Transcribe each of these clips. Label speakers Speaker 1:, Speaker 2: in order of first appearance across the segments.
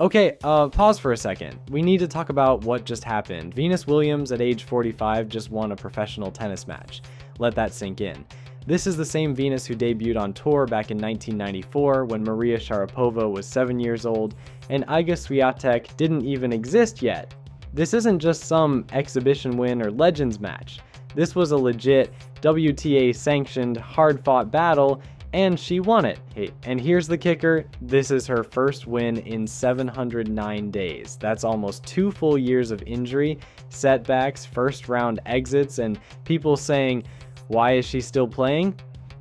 Speaker 1: Okay, pause for a second. We need to talk about what just happened. Venus Williams at age 45 just won a professional tennis match. Let that sink in. This is the same Venus who debuted on tour back in 1994 when Maria Sharapova was 7 years old and Iga Swiatek didn't even exist yet. This isn't just some exhibition win or legends match. This was a legit WTA-sanctioned, hard-fought battle, and she won it. Hey, and here's the kicker, this is her first win in 709 days. That's almost 2 full years of injury, setbacks, first round exits, and people saying, why is she still playing?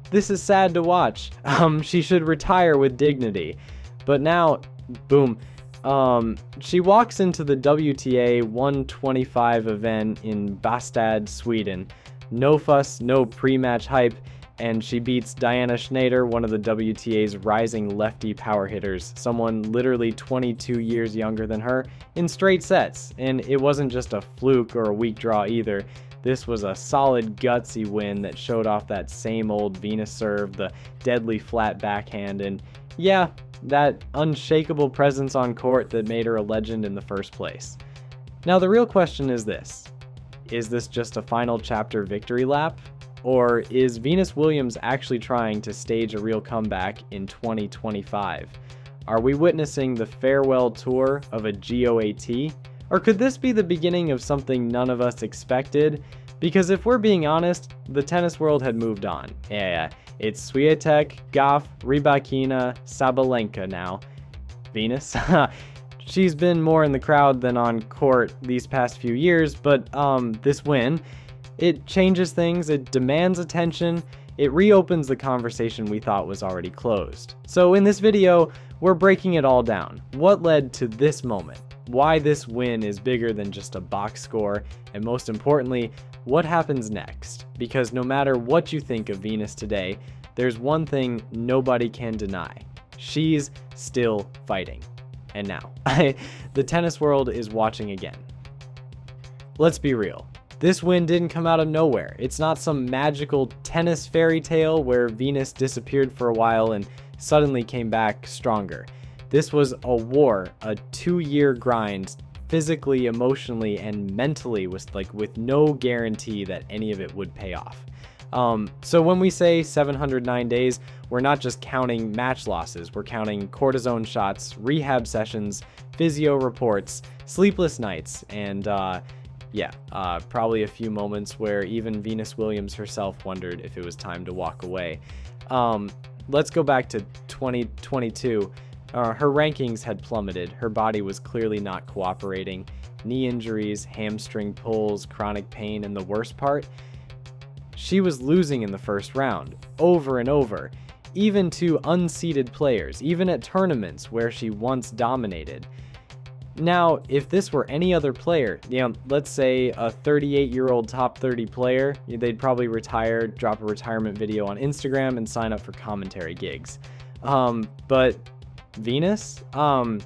Speaker 1: This is sad to watch. She should retire with dignity. But now, boom, she walks into the WTA 125 event in Bastad, Sweden. No fuss, no pre-match hype, and she beats Diana Schneider, one of the WTA's rising lefty power hitters, someone literally 22 years younger than her, in straight sets. And it wasn't just a fluke or a weak draw either. This was a solid, gutsy win that showed off that same old Venus serve, the deadly flat backhand, and yeah, that unshakable presence on court that made her a legend in the first place. Now the real question is this. Is this just a final chapter victory lap? Or is Venus Williams actually trying to stage a real comeback in 2025? Are we witnessing the farewell tour of a GOAT? Or could this be the beginning of something none of us expected? Because if we're being honest, the tennis world had moved on. Yeah, it's Swiatek, Goff, Rybakina, Sabalenka now. Venus? She's been more in the crowd than on court these past few years, but this win, it changes things, it demands attention, it reopens the conversation we thought was already closed. So in this video, we're breaking it all down. What led to this moment? Why this win is bigger than just a box score, and most importantly, what happens next? Because no matter what you think of Venus today, there's one thing nobody can deny. She's still fighting. And now, the tennis world is watching again. Let's be real. This win didn't come out of nowhere. It's not some magical tennis fairy tale where Venus disappeared for a while and suddenly came back stronger. This was a war, a 2-year grind, physically, emotionally, and mentally, with no guarantee that any of it would pay off. So when we say 709 days, we're not just counting match losses, we're counting cortisone shots, rehab sessions, physio reports, sleepless nights, and probably a few moments where even Venus Williams herself wondered if it was time to walk away. Let's go back to 2022. Her rankings had plummeted. Her body was clearly not cooperating. Knee injuries, hamstring pulls, chronic pain, and the worst part, she was losing in the first round, over and over, even to unseeded players, even at tournaments where she once dominated. Now, if this were any other player, let's say a 38-year-old top 30 player, they'd probably retire, drop a retirement video on Instagram, and sign up for commentary gigs. But Venus,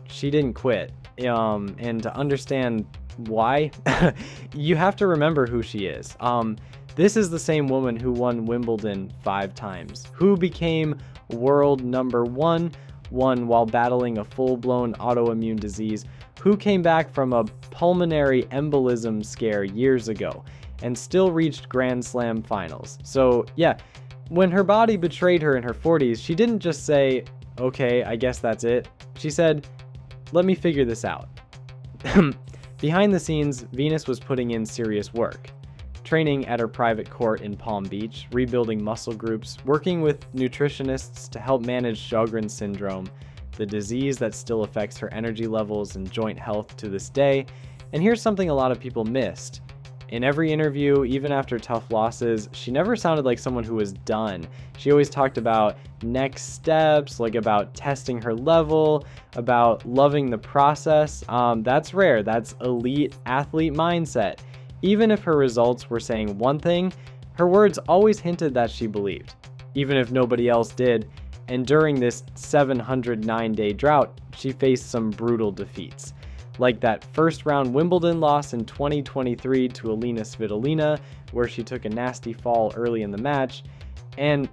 Speaker 1: she didn't quit. And to understand why, you have to remember who she is. This is the same woman who won Wimbledon 5 times, who became world number one while battling a full-blown autoimmune disease, who came back from a pulmonary embolism scare years ago and still reached Grand Slam finals. So yeah, when her body betrayed her in her 40s, she didn't just say, okay, I guess that's it. She said, let me figure this out. Behind the scenes, Venus was putting in serious work. Training at her private court in Palm Beach, rebuilding muscle groups, working with nutritionists to help manage Sjogren's syndrome, the disease that still affects her energy levels and joint health to this day. And here's something a lot of people missed. In every interview, even after tough losses, she never sounded like someone who was done. She always talked about next steps, like about testing her level, about loving the process. That's rare. That's elite athlete mindset. Even if her results were saying one thing, her words always hinted that she believed, even if nobody else did. And during this 709-day drought, she faced some brutal defeats, like that first-round Wimbledon loss in 2023 to Alina Svitolina, where she took a nasty fall early in the match, and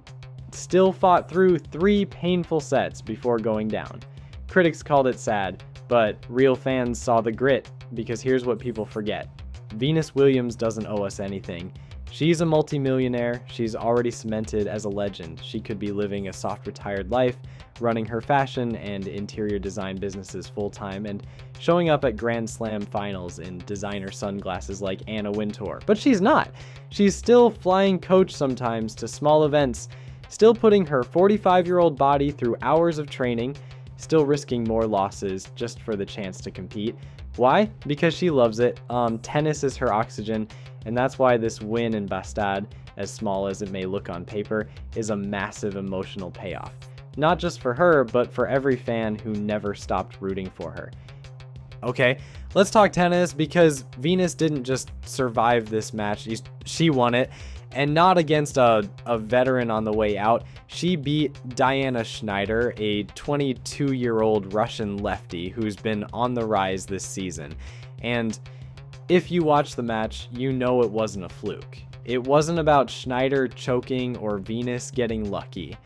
Speaker 1: still fought through 3 painful sets before going down. Critics called it sad, But real fans saw the grit, because here's what people forget. Venus Williams doesn't owe us anything. She's a multimillionaire. She's already cemented as a legend. She could be living a soft retired life, running her fashion and interior design businesses full-time, and showing up at Grand Slam finals in designer sunglasses like Anna Wintour. But she's not. She's still flying coach sometimes to small events, still putting her 45-year-old body through hours of training, still risking more losses just for the chance to compete. Why? Because she loves it. Tennis is her oxygen, and that's why this win in Bastad, as small as it may look on paper, is a massive emotional payoff. Not just for her, but for every fan who never stopped rooting for her. Okay, let's talk tennis, because Venus didn't just survive this match, she won it, and not against a veteran on the way out. She beat Diana Schneider, a 22-year-old Russian lefty who's been on the rise this season. And if you watch the match, you know it wasn't a fluke. It wasn't about Schneider choking or Venus getting lucky.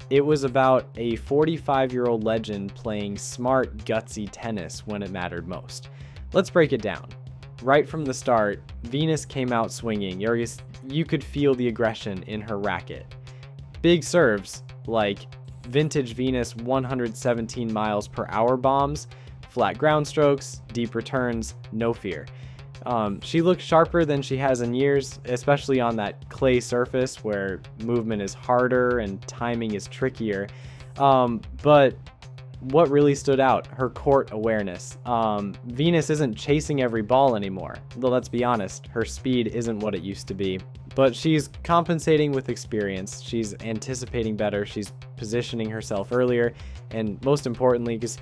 Speaker 1: It was about a 45-year-old legend playing smart, gutsy tennis when it mattered most. Let's break it down. Right from the start, Venus came out swinging. You could feel the aggression in her racket. Big serves, like vintage Venus 117 miles per hour bombs, flat ground strokes, deep returns, no fear. She looked sharper than she has in years, especially on that clay surface where movement is harder and timing is trickier. But what really stood out? Her court awareness. Venus isn't chasing every ball anymore. Though let's be honest, her speed isn't what it used to be. But she's compensating with experience. She's anticipating better. She's positioning herself earlier. And most importantly, because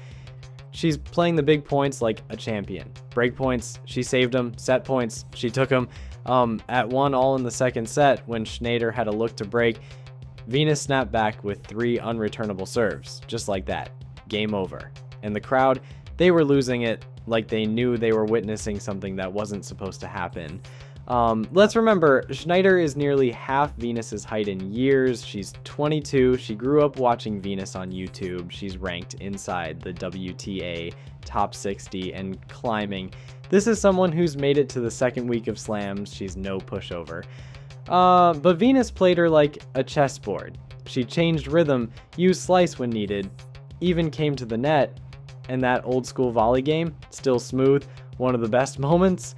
Speaker 1: she's playing the big points like a champion. Break points, she saved them. Set points, she took them. At 1-all in the second set, when Schneider had a look to break, Venus snapped back with 3 unreturnable serves. Just like that. Game over. And the crowd, they were losing it, like they knew they were witnessing something that wasn't supposed to happen. Let's remember, Schneider is nearly half Venus's height in years. She's 22. She grew up watching Venus on YouTube. She's ranked inside the WTA top 60 and climbing. This is someone who's made it to the second week of slams. She's no pushover. But Venus played her like a chessboard. She changed rhythm, used slice when needed, even came to the net, and that old school volley game, still smooth. One of the best moments.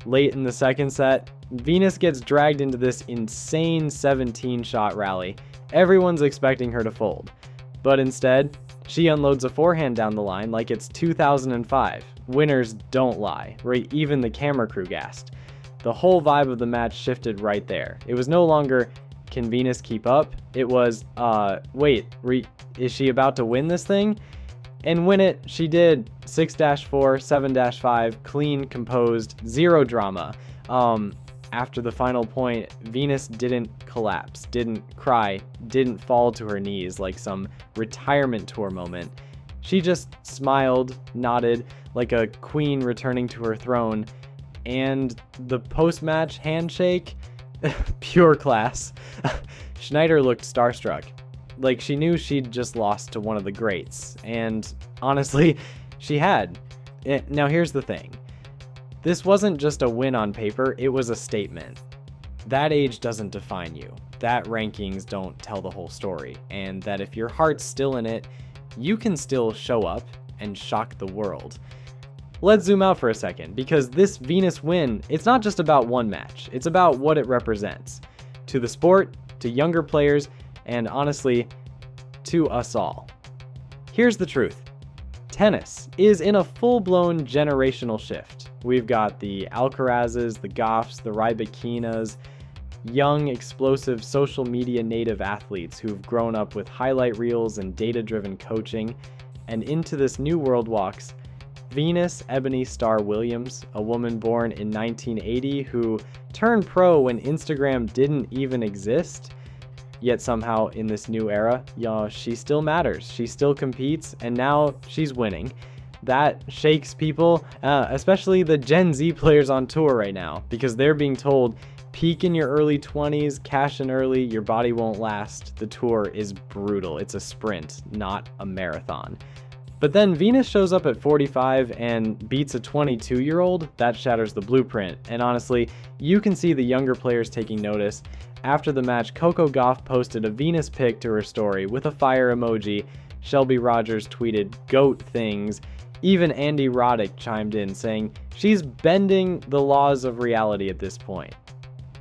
Speaker 1: Late in the second set, Venus gets dragged into this insane 17-shot rally. Everyone's expecting her to fold. But instead, she unloads a forehand down the line like it's 2005. Winners don't lie, right? Even the camera crew gasped. The whole vibe of the match shifted right there. It was no longer, can Venus keep up? It was, is she about to win this thing? And win it, she did. 6-4, 7-5, clean, composed, zero drama. After the final point, Venus didn't collapse, didn't cry, didn't fall to her knees like some retirement tour moment. She just smiled, nodded like a queen returning to her throne, and the post-match handshake, pure class. Schneider looked starstruck. Like she knew she'd just lost to one of the greats, and honestly, she had. Now here's the thing. This wasn't just a win on paper, it was a statement. That age doesn't define you. That rankings don't tell the whole story, and that if your heart's still in it, you can still show up and shock the world. Let's zoom out for a second, because this Venus win, it's not just about one match, it's about what it represents. To the sport, to younger players, and honestly, to us all. Here's the truth. Tennis is in a full-blown generational shift. We've got the Alcarazes, the Goffs, the Rybakinas, young, explosive, social media native athletes who've grown up with highlight reels and data-driven coaching, and into this new world walks Venus Ebony Star Williams, a woman born in 1980 who turned pro when Instagram didn't even exist. Yet somehow in this new era, she still matters. She still competes, and now she's winning. That shakes people, especially the Gen Z players on tour right now, because they're being told, peak in your early 20s, cash in early, your body won't last. The tour is brutal. It's a sprint, not a marathon. But then Venus shows up at 45 and beats a 22-year-old. That shatters the blueprint. And honestly, you can see the younger players taking notice. After the match, Coco Gauff posted a Venus pic to her story with a fire emoji. Shelby Rogers tweeted "goat things." Even Andy Roddick chimed in saying she's bending the laws of reality at this point.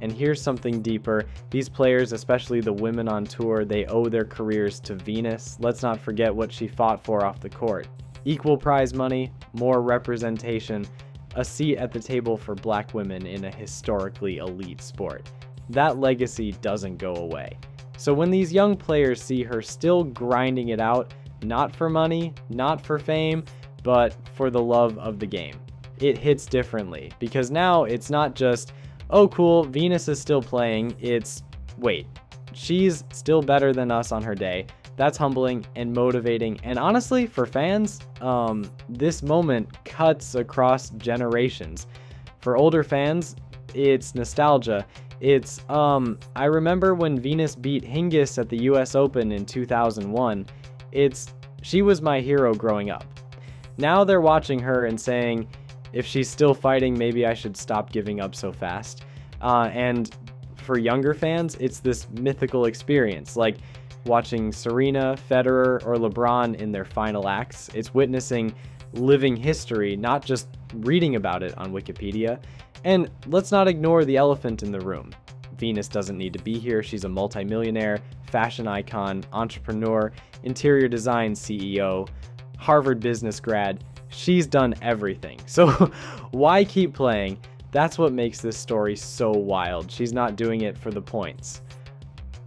Speaker 1: And here's something deeper. These players, especially the women on tour, they owe their careers to Venus. Let's not forget what she fought for off the court. Equal prize money, more representation, a seat at the table for black women in a historically elite sport. That legacy doesn't go away. So when these young players see her still grinding it out, not for money, not for fame, but for the love of the game, it hits differently. Because now it's not just, oh cool, Venus is still playing. It's, wait, she's still better than us on her day. That's humbling and motivating. And honestly, for fans, this moment cuts across generations. For older fans, it's nostalgia. It's, I remember when Venus beat Hingis at the US Open in 2001. She was my hero growing up. Now they're watching her and saying, if she's still fighting, maybe I should stop giving up so fast. And for younger fans, it's this mythical experience, like watching Serena, Federer, or LeBron in their final acts. It's witnessing living history, not just reading about it on Wikipedia. And let's not ignore the elephant in the room. Venus doesn't need to be here. She's a multimillionaire, fashion icon, entrepreneur, interior design CEO, Harvard business grad. She's done everything. So why keep playing? That's what makes this story so wild. She's not doing it for the points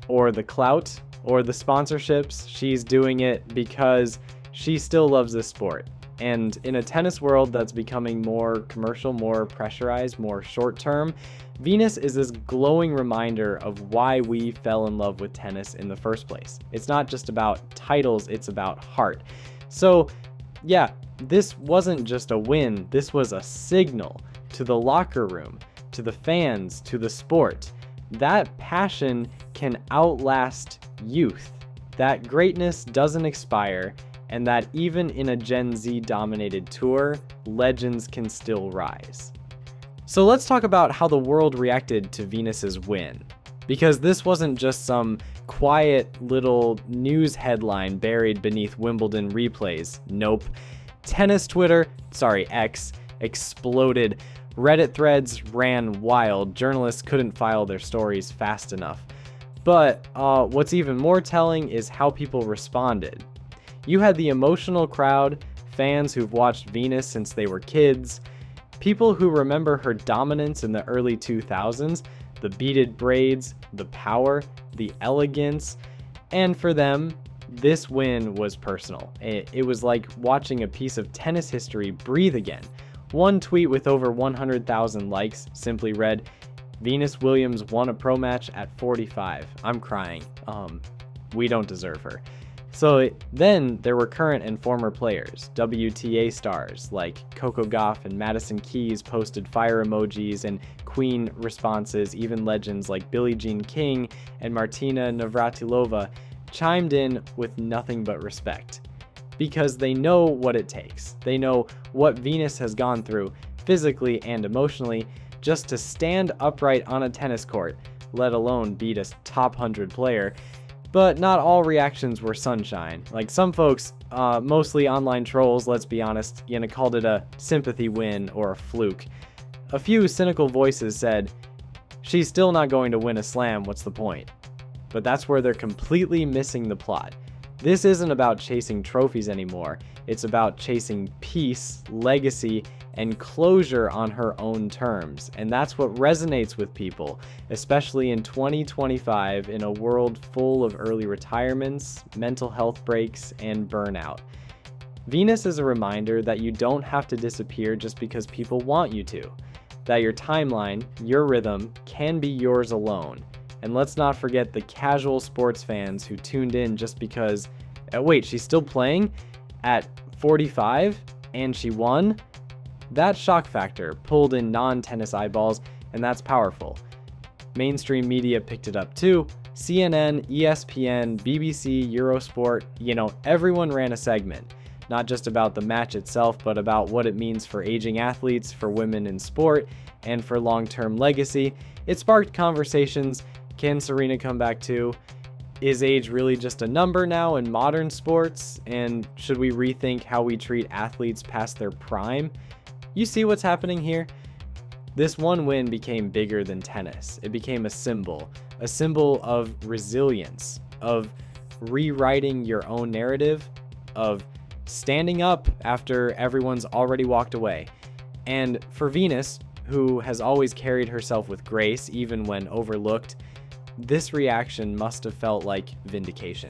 Speaker 1: or the clout or the sponsorships. She's doing it because she still loves this sport. And in a tennis world that's becoming more commercial, more pressurized, more short-term, Venus is this glowing reminder of why we fell in love with tennis in the first place. It's not just about titles, it's about heart. So yeah, this wasn't just a win, this was a signal to the locker room, to the fans, to the sport. That passion can outlast youth. That greatness doesn't expire, and that even in a Gen Z dominated tour, legends can still rise. So let's talk about how the world reacted to Venus's win. Because this wasn't just some quiet little news headline buried beneath Wimbledon replays. Nope. Tennis Twitter, X, exploded. Reddit threads ran wild. Journalists couldn't file their stories fast enough. But what's even more telling is how people responded. You had the emotional crowd, fans who've watched Venus since they were kids, people who remember her dominance in the early 2000s, the beaded braids, the power, the elegance, and for them, this win was personal. It was like watching a piece of tennis history breathe again. One tweet with over 100,000 likes simply read, "Venus Williams won a pro match at 45. I'm crying. We don't deserve her." So then there were current and former players. WTA stars like Coco Gauff and Madison Keys posted fire emojis and queen responses. Even legends like Billie Jean King and Martina Navratilova chimed in with nothing but respect. Because they know what it takes. They know what Venus has gone through physically and emotionally just to stand upright on a tennis court, let alone beat a top 100 player. But not all reactions were sunshine. Like some folks, mostly online trolls, let's be honest, called it a sympathy win or a fluke. A few cynical voices said, "She's still not going to win a slam, what's the point?" But that's where they're completely missing the plot. This isn't about chasing trophies anymore. It's about chasing peace, legacy, and closure on her own terms. And that's what resonates with people, especially in 2025 in a world full of early retirements, mental health breaks, and burnout. Venus is a reminder that you don't have to disappear just because people want you to. That your timeline, your rhythm, can be yours alone. And let's not forget the casual sports fans who tuned in just because, wait, she's still playing at 45 and she won? That shock factor pulled in non-tennis eyeballs, and that's powerful. Mainstream media picked it up too. CNN, ESPN, BBC, Eurosport, everyone ran a segment. not just about the match itself, but about what it means for aging athletes, for women in sport, and for long-term legacy. It sparked conversations. Can Serena come back too? Is age really just a number now in modern sports? And should we rethink how we treat athletes past their prime? You see what's happening here? This one win became bigger than tennis. It became a symbol of resilience, of rewriting your own narrative, of standing up after everyone's already walked away. And for Venus, who has always carried herself with grace even when overlooked, this reaction must have felt like vindication.